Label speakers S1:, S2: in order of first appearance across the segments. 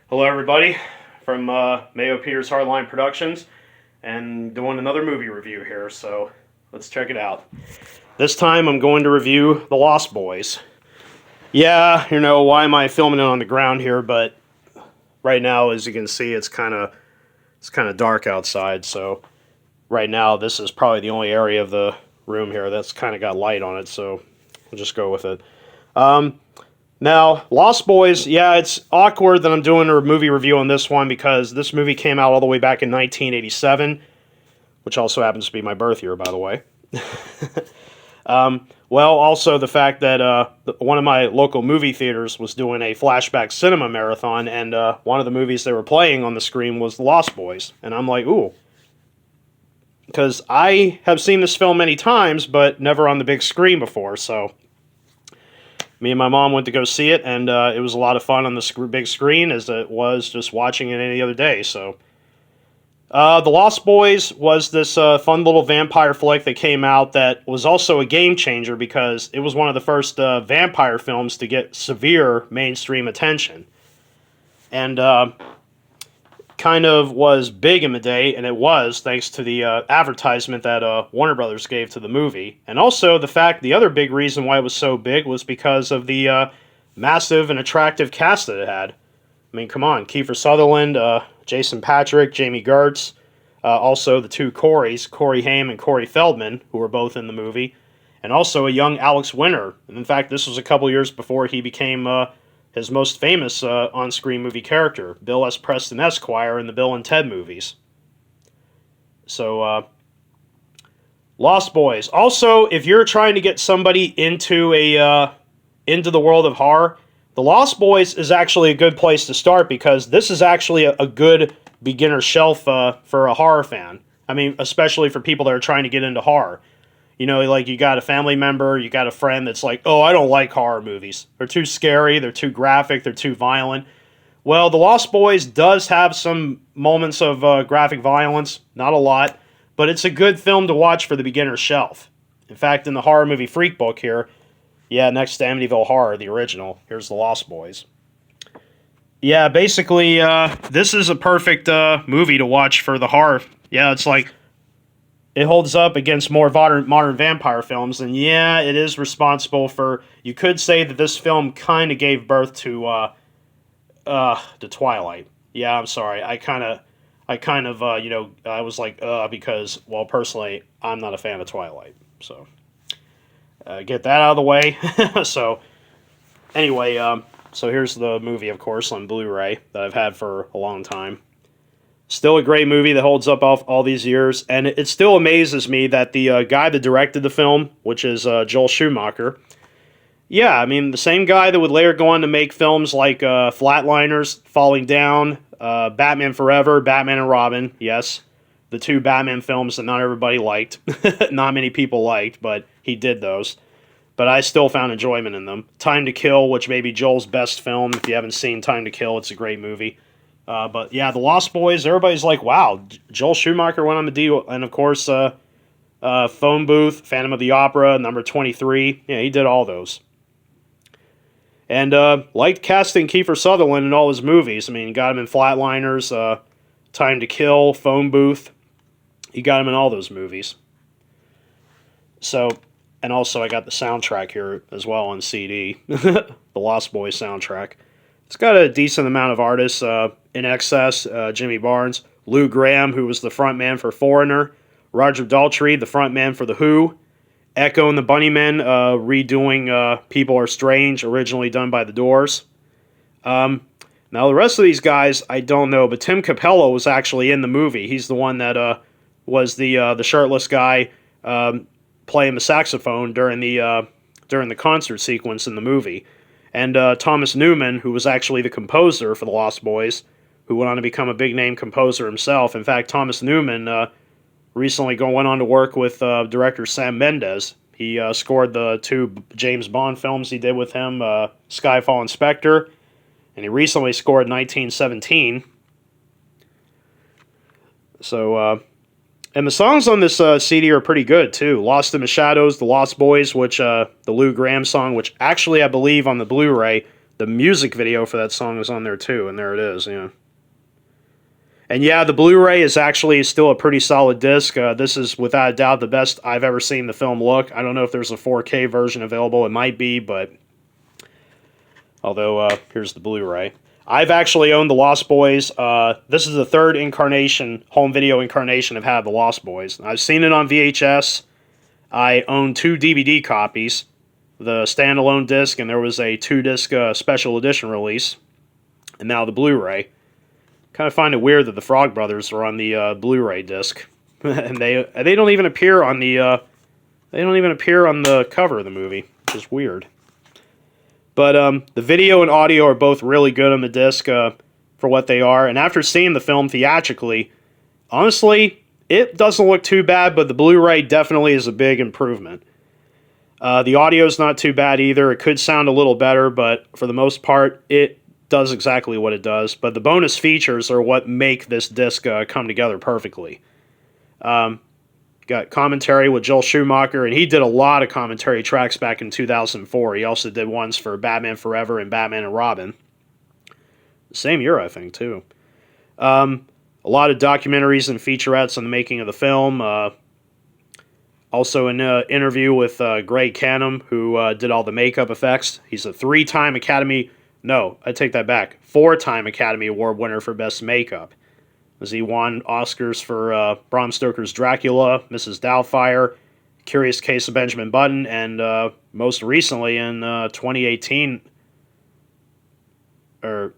S1: Hello, everybody, from Mayo Peters Hardline Productions, and doing another movie review here, so let's check it out. This time I'm going to review The Lost Boys. Yeah, why am I filming it on the ground here, but right now, as you can see, it's kind of dark outside, so right now this is probably the only area of the room here that's kind of got light on it, so we'll just go with it. Now, Lost Boys, yeah, it's awkward that I'm doing a movie review on this one because this movie came out all the way back in 1987, which also happens to be my birth year, by the way. Well, also the fact that one of my local movie theaters was doing a flashback cinema marathon, and one of the movies they were playing on the screen was The Lost Boys. And I'm like, ooh. Because I have seen this film many times, but never on the big screen before, so me and my mom went to go see it, and it was a lot of fun on the big screen as it was just watching it any other day. So, The Lost Boys was this fun little vampire flick that came out that was also a game changer because it was one of the first vampire films to get severe mainstream attention. And kind of was big in the day, and it was thanks to the advertisement that Warner Brothers gave to the movie. And also the other big reason why it was so big was because of the massive and attractive cast that it had. I mean, come on, Kiefer Sutherland, Jason Patric, Jamie Gertz, also the two Coreys, Corey Haim and Corey Feldman, who were both in the movie, and also a young Alex Winter. And in fact, this was a couple years before he became his most famous on-screen movie character, Bill S. Preston Esquire in the Bill and Ted movies. So, Lost Boys. Also, if you're trying to get somebody into the world of horror, The Lost Boys is actually a good place to start because this is actually a good beginner shelf for a horror fan. I mean, especially for people that are trying to get into horror. Like you got a family member, you got a friend that's like, oh, I don't like horror movies. They're too scary, they're too graphic, they're too violent. Well, The Lost Boys does have some moments of graphic violence, not a lot, but it's a good film to watch for the beginner shelf. In fact, in the horror movie freak book here, yeah, next to Amityville Horror, the original, here's The Lost Boys. Yeah, basically, this is a perfect movie to watch for the horror. Yeah, it's like, it holds up against more modern vampire films, and yeah, it is responsible for. You could say that this film kind of gave birth to Twilight. Yeah, I'm sorry. I was like, because, well, personally, I'm not a fan of Twilight. So, get that out of the way. So, anyway, so here's the movie, of course, on Blu-ray that I've had for a long time. Still a great movie that holds up all these years, and it still amazes me that the guy that directed the film, which is Joel Schumacher, yeah, I mean, the same guy that would later go on to make films like Flatliners, Falling Down, Batman Forever, Batman and Robin, yes, the two Batman films that not everybody liked, not many people liked, but he did those, but I still found enjoyment in them. Time to Kill, which may be Joel's best film. If you haven't seen Time to Kill, it's a great movie. But yeah, The Lost Boys, everybody's like, wow, Joel Schumacher went on the deal. And of course, Phone Booth, Phantom of the Opera, number 23. Yeah, he did all those. And liked casting Kiefer Sutherland in all his movies. I mean, got him in Flatliners, Time to Kill, Phone Booth. He got him in all those movies. So, and also I got the soundtrack here as well on CD. The Lost Boys soundtrack. It's got a decent amount of artists in excess. Jimmy Barnes, Lou Gramm, who was the frontman for Foreigner, Roger Daltrey, the frontman for The Who, Echo and the Bunnymen redoing People Are Strange, originally done by The Doors. Now the rest of these guys, I don't know, but Tim Capello was actually in the movie. He's the one that was the shirtless guy playing the saxophone during the concert sequence in the movie. And Thomas Newman, who was actually the composer for The Lost Boys, who went on to become a big-name composer himself. In fact, Thomas Newman recently went on to work with director Sam Mendes. He scored the two James Bond films he did with him, Skyfall and Spectre, and he recently scored 1917. So, and the songs on this CD are pretty good, too. Lost in the Shadows, The Lost Boys, which the Lou Gramm song, which actually I believe on the Blu-ray, the music video for that song is on there too, and there it is. Yeah. And yeah, the Blu-ray is actually still a pretty solid disc. This is without a doubt the best I've ever seen the film look. I don't know if there's a 4K version available. It might be, but although here's the Blu-ray. I've actually owned the Lost Boys. This is the third incarnation, home video incarnation I've had of the Lost Boys. I've seen it on VHS. I own 2 DVD copies, the standalone disc, and there was a 2-disc special edition release, and now the Blu-ray. Kind of find it weird that the Frog Brothers are on the Blu-ray disc, and they don't even appear on the cover of the movie, which is weird. But the video and audio are both really good on the disc for what they are. And after seeing the film theatrically, honestly, it doesn't look too bad, but the Blu-ray definitely is a big improvement. The audio is not too bad either. It could sound a little better, but for the most part, it does exactly what it does. But the bonus features are what make this disc come together perfectly. Got commentary with Joel Schumacher, and he did a lot of commentary tracks back in 2004. He also did ones for Batman Forever and Batman and Robin. Same year, I think, too. A lot of documentaries and featurettes on the making of the film. Also an interview with Greg Canham, who did all the makeup effects. He's a 3-time Academy... No, I take that back. 4-time Academy Award winner for Best Makeup. As he won Oscars for Bram Stoker's Dracula, Mrs. Doubtfire, Curious Case of Benjamin Button, and most recently in 2018, whenever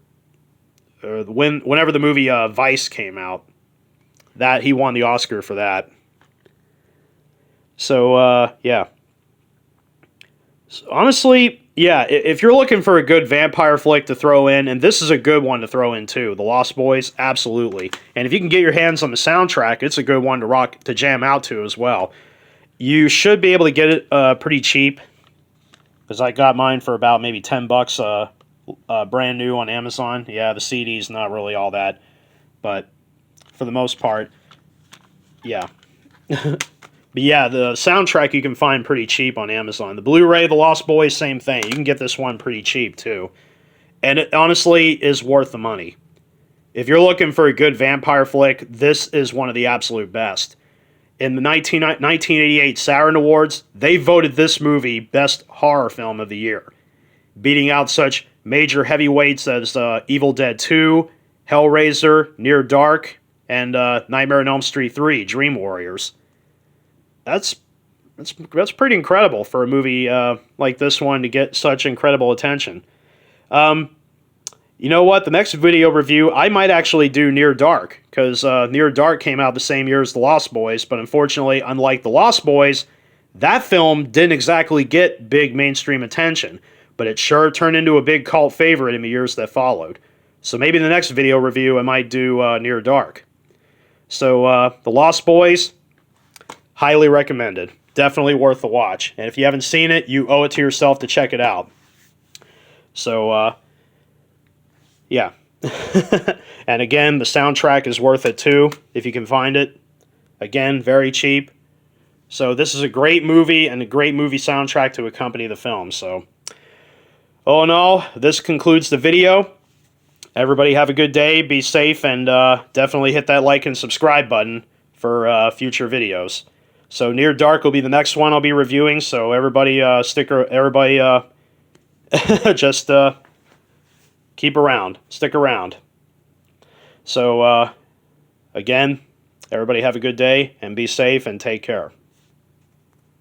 S1: the movie Vice came out, that he won the Oscar for that. So, yeah. So, honestly, yeah, if you're looking for a good vampire flick to throw in, and this is a good one to throw in too, The Lost Boys, absolutely. And if you can get your hands on the soundtrack, it's a good one to jam out to as well. You should be able to get it pretty cheap, because I got mine for about maybe $10 brand new on Amazon. Yeah, the CD's not really all that, but for the most part, yeah. But yeah, the soundtrack you can find pretty cheap on Amazon. The Blu-ray, The Lost Boys, same thing. You can get this one pretty cheap, too. And it honestly is worth the money. If you're looking for a good vampire flick, this is one of the absolute best. In the 1988 Saturn Awards, they voted this movie Best Horror Film of the Year, beating out such major heavyweights as Evil Dead 2, Hellraiser, Near Dark, and Nightmare on Elm Street 3, Dream Warriors. That's pretty incredible for a movie like this one to get such incredible attention. You know what? The next video review, I might actually do Near Dark, because Near Dark came out the same year as The Lost Boys, but unfortunately, unlike The Lost Boys, that film didn't exactly get big mainstream attention, but it sure turned into a big cult favorite in the years that followed. So maybe the next video review, I might do Near Dark. So, The Lost Boys, highly recommended. Definitely worth the watch. And if you haven't seen it, you owe it to yourself to check it out. So, yeah. And again, the soundtrack is worth it too, if you can find it. Again, very cheap. So this is a great movie and a great movie soundtrack to accompany the film. So, all in all, this concludes the video. Everybody have a good day, be safe, and definitely hit that like and subscribe button for future videos. So Near Dark will be the next one I'll be reviewing. So everybody, just keep around, stick around. So again, everybody have a good day and be safe and take care.